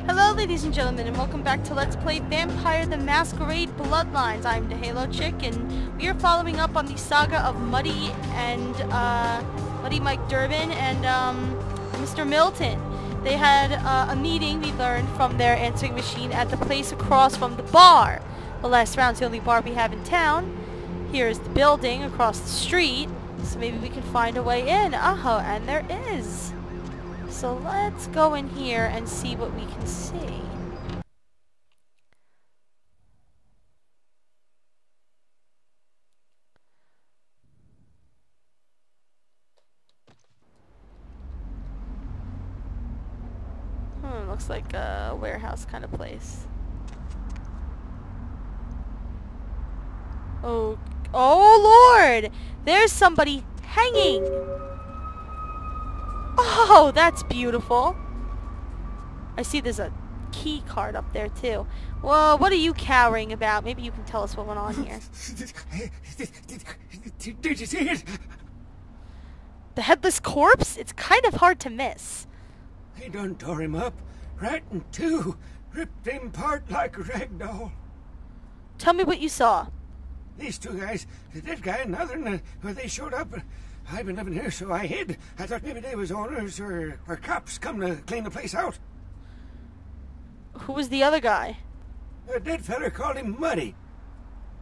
Hello ladies and gentlemen, and welcome back to Let's Play Vampire the Masquerade Bloodlines. I'm the Halo Chick, and we are following up on the saga of Muddy Mike Durbin and Mr. Milton. They had a meeting, we learned, from their answering machine at the place across from the bar. The last round's the only bar we have in town. Here's the building across the street, so maybe we can find a way in. Oh, and there is. So let's go in here and see what we can see. Looks like a warehouse kind of place. Oh Lord! There's somebody hanging! Oh, that's beautiful. I see there's a key card up there too. Whoa, what are you cowering about? Maybe you can tell us what went on here. Did you see it? The headless corpse? It's kind of hard to miss. They done tore him up, right in two, ripped him apart like a rag doll. Tell me what you saw. These two guys, the dead guy and the other, when they showed up, I've been living here, so I hid. I thought maybe they was owners or cops come to clean the place out. Who was the other guy? A dead feller called him Muddy.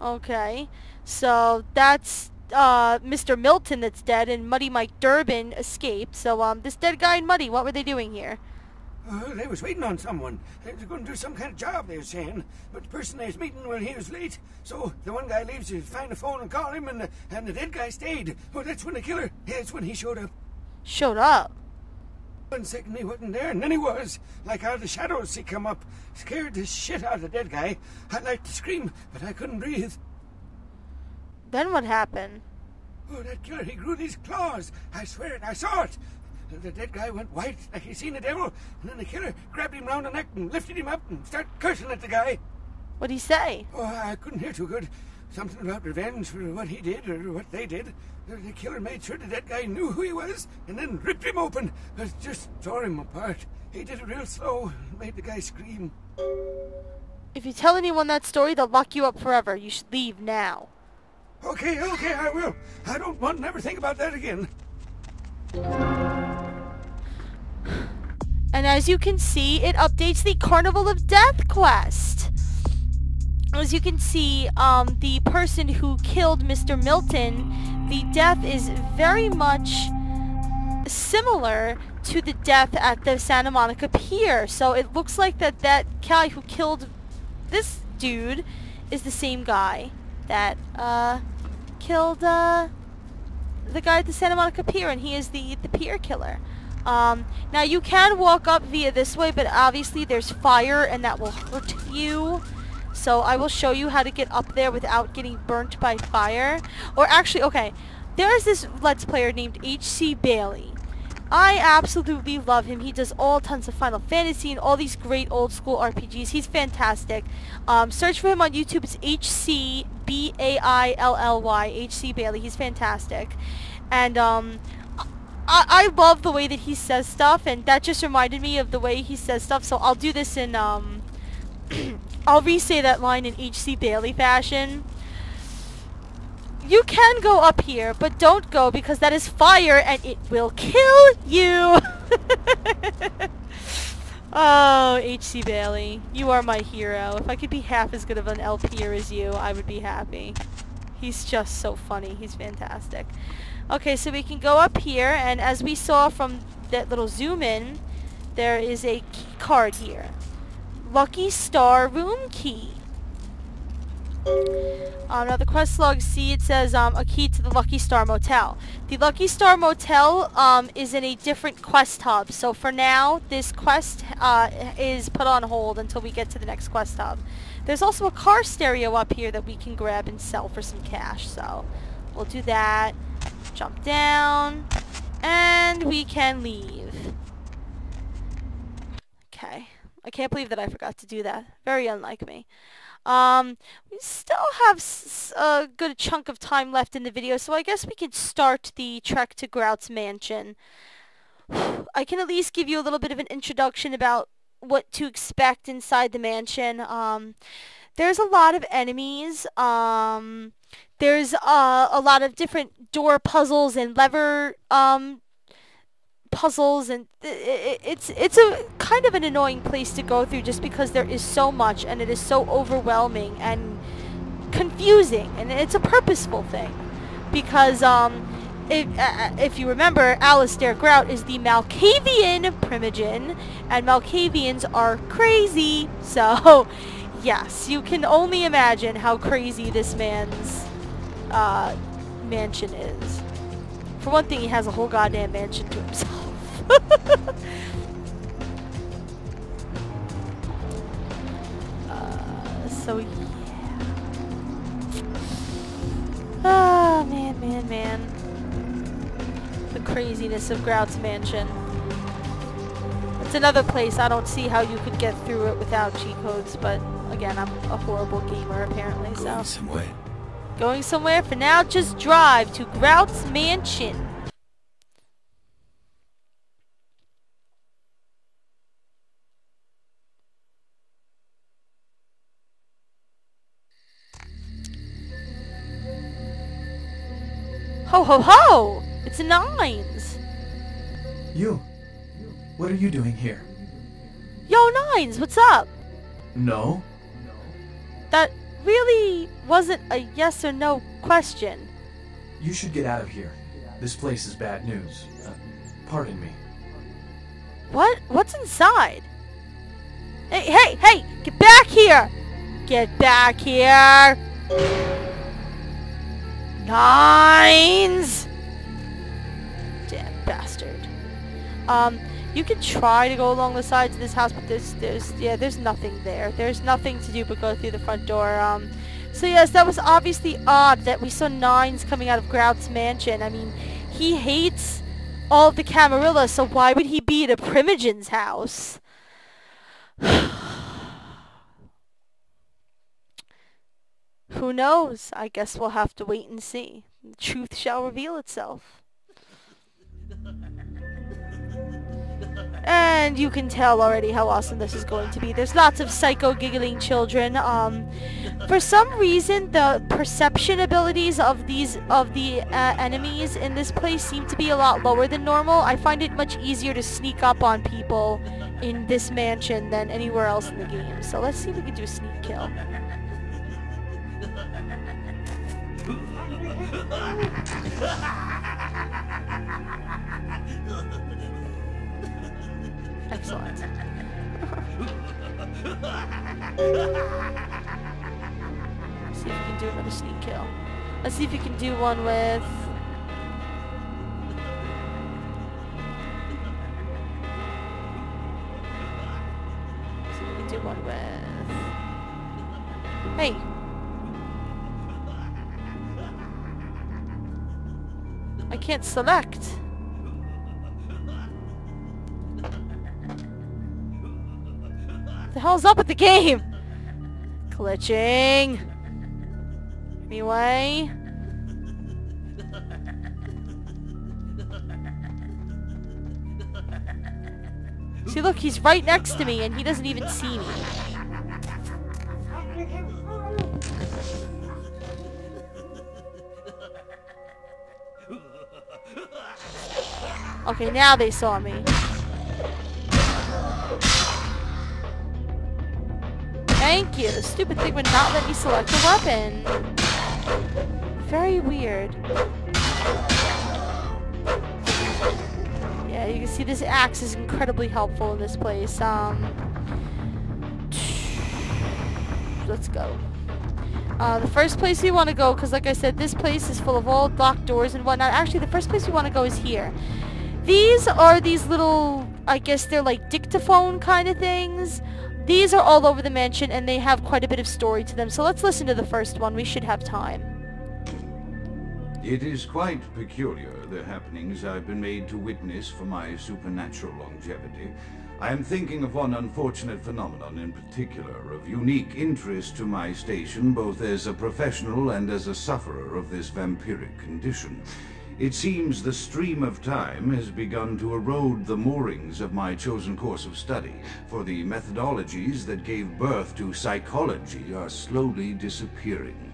Okay, so that's Mr. Milton that's dead, and Muddy Mike Durbin escaped. So this dead guy and Muddy, what were they doing here? They was waiting on someone. They was going to do some kind of job, they were saying. But the person they was meeting, well, he was late. So the one guy leaves to find the phone and call him, and the dead guy stayed. Well, that's when the killer, that's when he showed up. Showed up? 1 second he wasn't there, and then he was. Like out of the shadows he come up. Scared the shit out of the dead guy. I'd like to scream, but I couldn't breathe. Then what happened? Oh, that killer, he grew these claws. I swear it, I saw it. The dead guy went white, like he seen the devil, and then the killer grabbed him round the neck and lifted him up and started cursing at the guy. What'd he say? Oh, I couldn't hear too good. Something about revenge for what he did or what they did. The killer made sure the dead guy knew who he was and then ripped him open. Just tore him apart. He did it real slow and made the guy scream. If you tell anyone that story, they'll lock you up forever. You should leave now. Okay, I will. I don't want to never think about that again. And as you can see, it updates the Carnival of Death quest. As you can see, the person who killed Mr. Milton, the death is very much similar to the death at the Santa Monica Pier. So it looks like that guy who killed this dude is the same guy that killed the guy at the Santa Monica Pier, and he is the pier killer. Now you can walk up via this way, but obviously there's fire and that will hurt you. So I will show you how to get up there without getting burnt by fire. Or actually, okay, there's this Let's Player named H.C. Bailey. I absolutely love him. He does all tons of Final Fantasy and all these great old school RPGs. He's fantastic. Search for him on YouTube. It's H.C. B-A-I-L-L-Y. H.C. Bailey. He's fantastic. And I love the way that he says stuff, and that just reminded me of the way he says stuff, so I'll do this in, I'll re-say that line in H.C. Bailey fashion. You can go up here, but don't go because that is fire and it will kill you! Oh, H.C. Bailey, you are my hero. If I could be half as good of an LPer as you, I would be happy. He's just so funny. He's fantastic. Okay, so we can go up here, and as we saw from that little zoom in, there is a key card here. Lucky Star Room Key. Now the quest log, see, it says a key to the Lucky Star Motel. The Lucky Star Motel is in a different quest hub, so for now this quest is put on hold until we get to the next quest hub. There's also a car stereo up here that we can grab and sell for some cash, so we'll do that. Jump down, and we can leave. Okay. I can't believe that I forgot to do that. Very unlike me. We still have a good chunk of time left in the video, so I guess we could start the trek to Grout's mansion. I can at least give you a little bit of an introduction about what to expect inside the mansion. There's a lot of enemies. There's a lot of different door puzzles and lever puzzles, and it's a kind of an annoying place to go through just because there is so much and it is so overwhelming and confusing, and it's a purposeful thing because if you remember, Alistair Grout is the Malkavian primogen, and Malkavians are crazy, so yes, you can only imagine how crazy this man's mansion is. For one thing, he has a whole goddamn mansion to himself. So yeah. Ah, man. The craziness of Grout's mansion. It's another place I don't see how you could get through it without cheat codes, but again, I'm a horrible gamer apparently, so. Going somewhere. Going somewhere? For now, just drive to Grout's mansion. Ho ho ho! It's Nines! You! What are you doing here? Yo, Nines, what's up? No? That really wasn't a yes or no question. You should get out of here. This place is bad news. Pardon me. What? What's inside? Hey! Get back here! Get back here! Nines! Damn bastard. You can try to go along the sides of this house, but there's nothing there. There's nothing to do but go through the front door. So yes, that was obviously odd that we saw Nines coming out of Grout's mansion. I mean, he hates all of the Camarilla, so why would he be at a Primogen's house? Who knows? I guess we'll have to wait and see. The truth shall reveal itself. And you can tell already how awesome this is going to be. There's lots of psycho giggling children. For some reason, the perception abilities of the enemies in this place seem to be a lot lower than normal. I find it much easier to sneak up on people in this mansion than anywhere else in the game. So let's see if we can do a sneak kill. Excellent. Let's see if we can do another sneak kill. Let's see if we can do one with... Let's see if we can do one with... Hey! I can't select. What the hell's up with the game? Glitching. Anyway. See, look, he's right next to me and he doesn't even see me. Okay, now they saw me. Thank you. The stupid thing would not let me select a weapon. Very weird. Yeah, you can see this axe is incredibly helpful in this place. Let's go. The first place we want to go, because like I said, this place is full of old locked doors and whatnot. Actually, the first place we want to go is here. These are these little, I guess they're like dictaphone kind of things. These are all over the mansion and they have quite a bit of story to them. So let's listen to the first one. We should have time. It is quite peculiar, the happenings I've been made to witness for my supernatural longevity. I am thinking of one unfortunate phenomenon in particular, of unique interest to my station, both as a professional and as a sufferer of this vampiric condition. It seems the stream of time has begun to erode the moorings of my chosen course of study, for the methodologies that gave birth to psychology are slowly disappearing.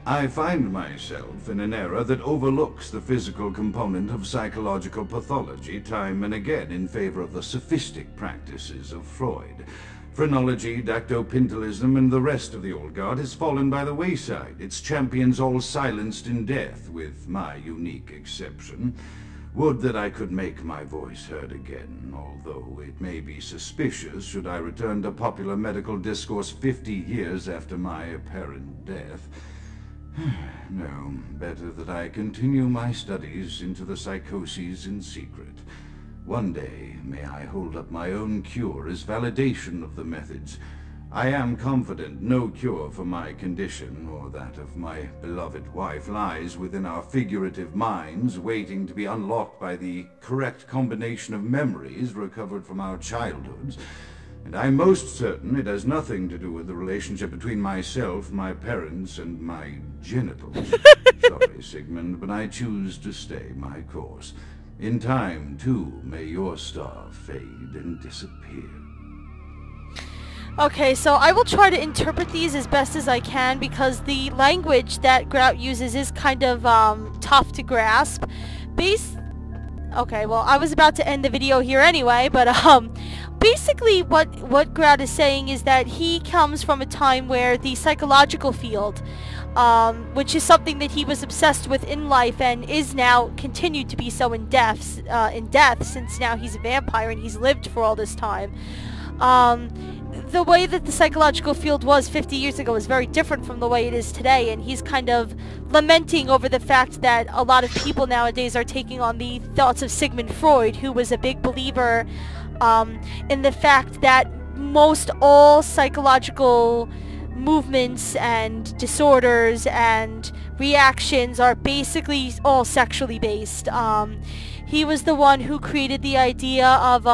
I find myself in an era that overlooks the physical component of psychological pathology time and again in favor of the sophistic practices of Freud. Phrenology, dactopintilism, and the rest of the old guard has fallen by the wayside, its champions all silenced in death, with my unique exception. Would that I could make my voice heard again, although it may be suspicious should I return to popular medical discourse 50 years after my apparent death. No, better that I continue my studies into the psychoses in secret. One day, may I hold up my own cure as validation of the methods. I am confident no cure for my condition, or that of my beloved wife, lies within our figurative minds, waiting to be unlocked by the correct combination of memories recovered from our childhoods. And I'm most certain it has nothing to do with the relationship between myself, my parents, and my genitals. Sorry, Sigmund, but I choose to stay my course. In time, too, may your star fade and disappear. Okay, so I will try to interpret these as best as I can because the language that Grout uses is kind of tough to grasp. Okay, well, I was about to end the video here anyway, but basically what Grout is saying is that he comes from a time where the psychological field, which is something that he was obsessed with in life and is now continued to be so in death since now he's a vampire and he's lived for all this time. The way that the psychological field was 50 years ago is very different from the way it is today, and he's kind of lamenting over the fact that a lot of people nowadays are taking on the thoughts of Sigmund Freud, who was a big believer in the fact that most all psychological movements and disorders and reactions are basically all sexually based. He was the one who created the idea of